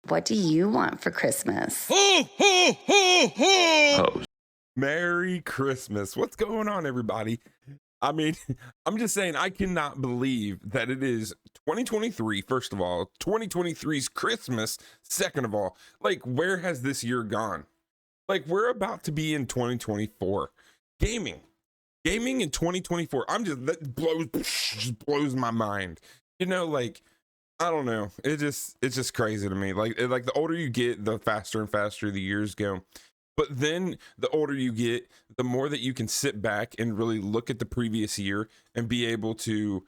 What do you want for Christmas? Ho, ho, ho, ho! Merry Christmas. What's going on, everybody? I mean, I'm just saying, I cannot believe that it is 2023, first of all, 2023's Christmas, second of all. Like, where has this year gone? Like, we're about to be in 2024. Gaming in 2024. That blows my mind. You know, like, I don't know. It's just crazy to me. Like the older you get, the faster and faster the years go. But then the older you get, the more that you can sit back and really look at the previous year and be able to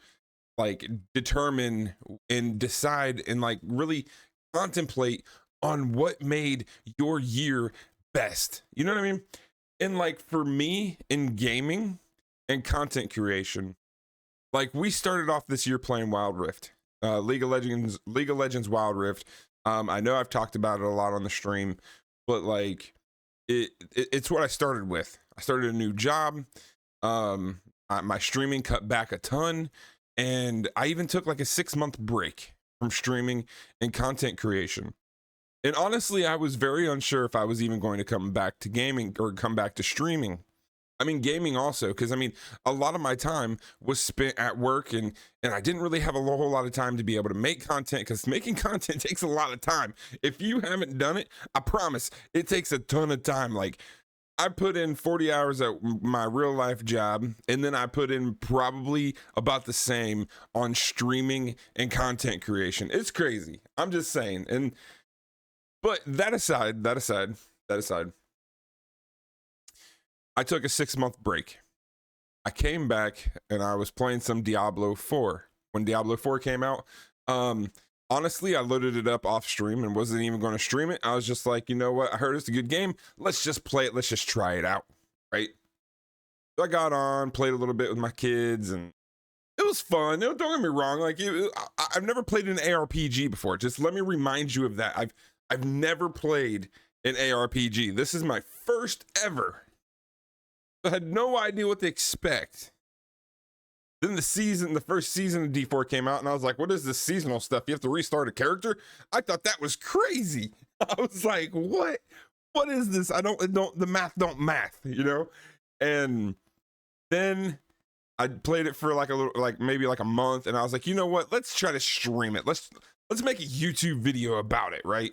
like determine and decide and like really contemplate on what made your year best. You know what I mean? And like for me in gaming and content creation, like we started off this year playing Wild Rift, League of Legends Wild Rift. I know I've talked about it a lot on the stream, but like it's what I started with. I started a new job. My streaming cut back a ton, and I even took like a 6-month break from streaming and content creation. And honestly, I was very unsure if I was even going to come back to gaming or come back to streaming. I mean, gaming also, because I mean, a lot of my time was spent at work and I didn't really have a whole lot of time to be able to make content, because making content takes a lot of time. If you haven't done it, I promise it takes a ton of time. Like I put in 40 hours at my real life job, and then I put in probably about the same on streaming and content creation. It's crazy. I'm just saying. But that aside, I took a 6-month break. I came back and I was playing some Diablo 4. When Diablo 4 came out, honestly, I loaded it up off stream and wasn't even going to stream it. I was just like, you know what? I heard it's a good game. Let's just play it. Let's just try it out, right? So I got on, played a little bit with my kids, and it was fun. Don't get me wrong. Like I've never played an ARPG before. Just let me remind you of that. I've never played an ARPG. This is my first ever. I had no idea what to expect. Then the first season of D4 came out, and I was like, what is this seasonal stuff? You have to restart a character? I thought that was crazy. I was like, what? What is this? The math don't math, you know? And then I played it for like a little, like maybe like a month, and I was like, you know what? Let's try to stream it. Let's make a YouTube video about it, right?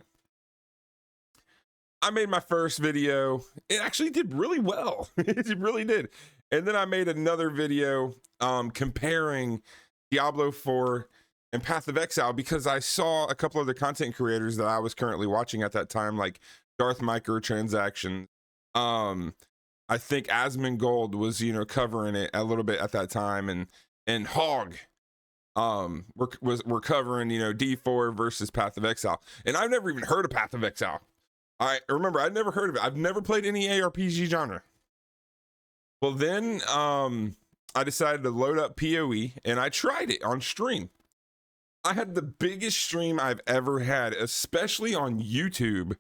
I made my first video. It actually did really well. It really did. And then I made another video comparing Diablo 4 and Path of Exile, because I saw a couple of the content creators that I was currently watching at that time, like Darth Microtransactions. I think Asmongold was, covering it a little bit at that time, and Hog we're covering, D4 versus Path of Exile. And I've never even heard of Path of Exile. I remember I'd never heard of it. I've never played any ARPG genre. Well, then I decided to load up PoE, and I tried it on stream. I had the biggest stream I've ever had, especially on YouTube,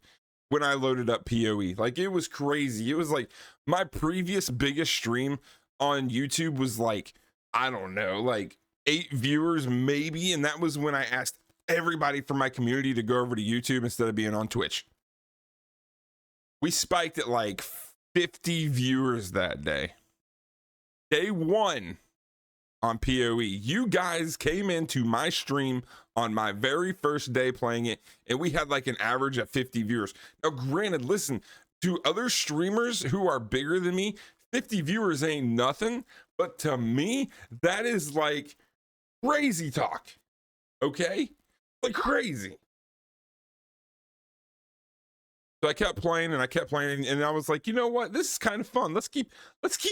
when I loaded up PoE. Like, it was crazy. It was like my previous biggest stream on YouTube was like, I don't know, like 8 viewers maybe. And that was when I asked everybody from my community to go over to YouTube instead of being on Twitch. We spiked at like 50 viewers that day. Day 1 on PoE. You guys came into my stream on my very first day playing it, and we had like an average of 50 viewers. Now, granted, listen, to other streamers who are bigger than me, 50 viewers ain't nothing, but to me, that is like crazy talk. Okay? Like crazy. So I kept playing and and I was like, you know what? This is kind of fun. Let's keep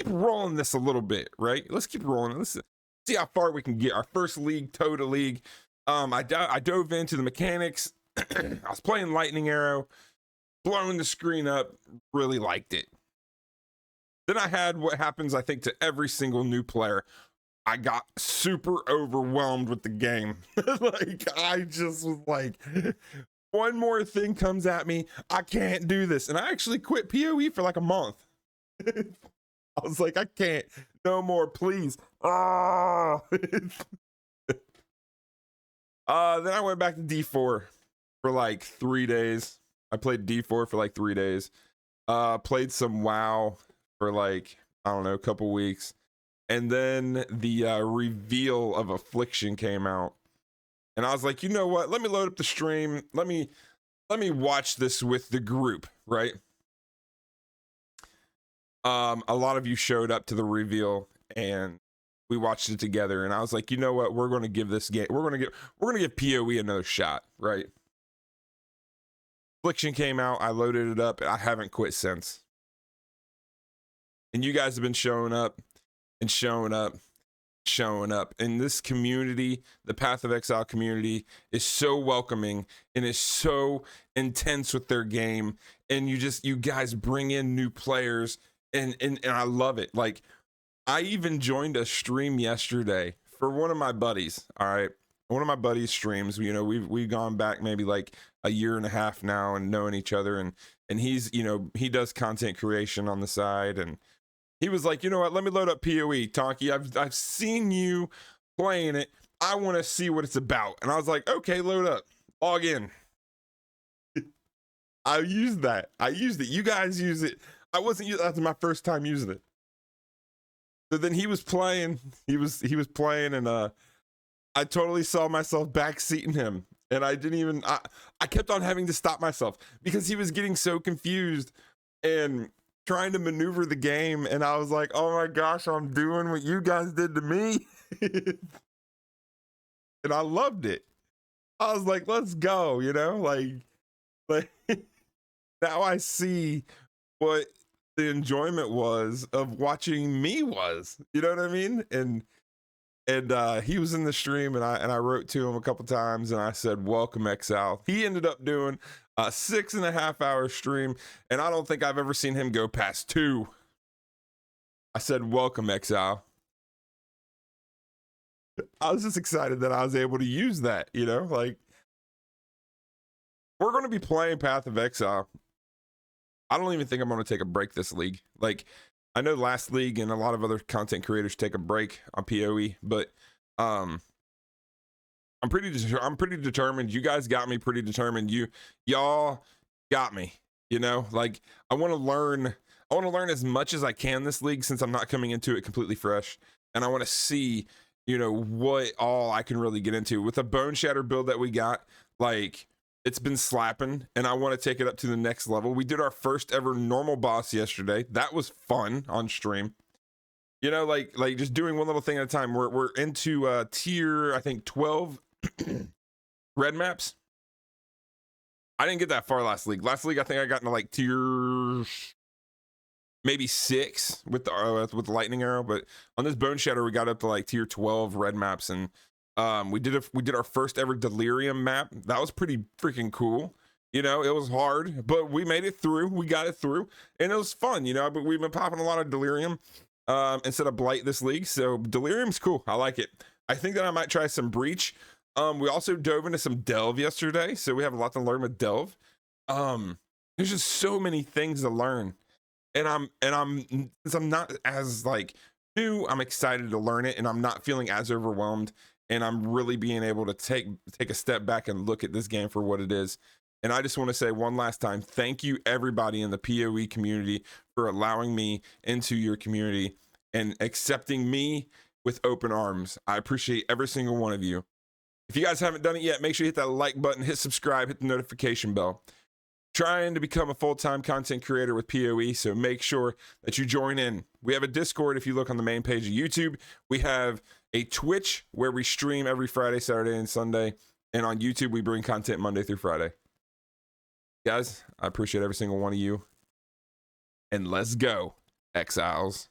rolling this a little bit, right? Let's keep rolling. Let's see how far we can get. Our first league, Total League. I dove into the mechanics. I was playing Lightning Arrow, blowing the screen up, really liked it. Then I had what happens, I think, to every single new player. I got super overwhelmed with the game. Like, I just was like, one more thing comes at me, I can't do this. And I actually quit PoE for like a month. I was like, I can't, no more, please. Then I went back to D4 for like 3 days. I played D4 for like 3 days. Played some WoW for like, I don't know, a couple weeks. And then the reveal of Affliction came out. And I was like, you know what? Let me load up the stream. Let me watch this with the group, right? A lot of you showed up to the reveal and we watched it together, and I was like, you know what? We're going to give this game, we're going to give PoE another shot, right? Affliction came out, I loaded it up, and I haven't quit since. And you guys have been showing up and showing up, showing up. And this community, the Path of Exile community, is so welcoming and is so intense with their game. And you guys bring in new players, and I love it. Like, I even joined a stream yesterday for one of my buddies. All right. One of my buddies' streams, you know, we've gone back maybe like a year and a half now and knowing each other, and he's, you know, he does content creation on the side, and he was like, you know what, let me load up PoE, Tonky. I've seen you playing it. I want to see what it's about. And I was like, okay, load up, log in. I used that. I used it. You guys use it. I wasn't using it. That's my first time using it. So then he was playing. He was playing, and I totally saw myself backseating him. And I didn't even, I kept on having to stop myself because he was getting so confused and trying to maneuver the game. And I was like, oh my gosh, I'm doing what you guys did to me. And I loved it. I was like, let's go, you know, like now I see what the enjoyment was of watching me was, you know what I mean? And he was in the stream, and I wrote to him a couple times, and I said, welcome Exile. He ended up doing a 6.5 hour stream, and I don't think I've ever seen him go past 2. I said, welcome Exile. I was just excited that I was able to use that, you know, like, we're going to be playing Path of Exile. I don't even think I'm going to take a break this league. Like, I know last league and a lot of other content creators take a break on PoE, but I'm pretty determined. You guys got me pretty determined. Y'all got me, you know, like, I want to learn as much as I can this league, since I'm not coming into it completely fresh. And I want to see, you know, what all I can really get into with the Bone Shatter build that we got. Like, it's been slapping, and I want to take it up to the next level. We did our first ever normal boss yesterday. That was fun on stream. You know, like just doing one little thing at a time. We're into tier, I think, 12 red maps. I didn't get that far last league. Last league, I think I got into like tier maybe 6 with the lightning arrow. But on this Bone Shatter, we got up to like tier 12 red maps, and we did our first ever delirium map. That was pretty freaking cool. You know, it was hard, but we made it through. We got it through, and it was fun, you know. But we've been popping a lot of delirium instead of blight this league, so delirium's cool. I like it. I think that I might try some breach. We also dove into some delve yesterday, so we have a lot to learn with delve. There's just so many things to learn, and since I'm not as like new, I'm excited to learn it, and I'm not feeling as overwhelmed. And I'm really being able to take a step back and look at this game for what it is. And I just want to say one last time, thank you everybody in the PoE community for allowing me into your community and accepting me with open arms. I appreciate every single one of you. If you guys haven't done it yet, make sure you hit that like button, hit subscribe, hit the notification bell. Trying to become a full-time content creator with PoE, so make sure that you join in. We have a Discord if you look on the main page of YouTube. We have a Twitch where we stream every Friday, Saturday, and Sunday. And on YouTube, we bring content Monday through Friday. Guys, I appreciate every single one of you. And let's go, Exiles.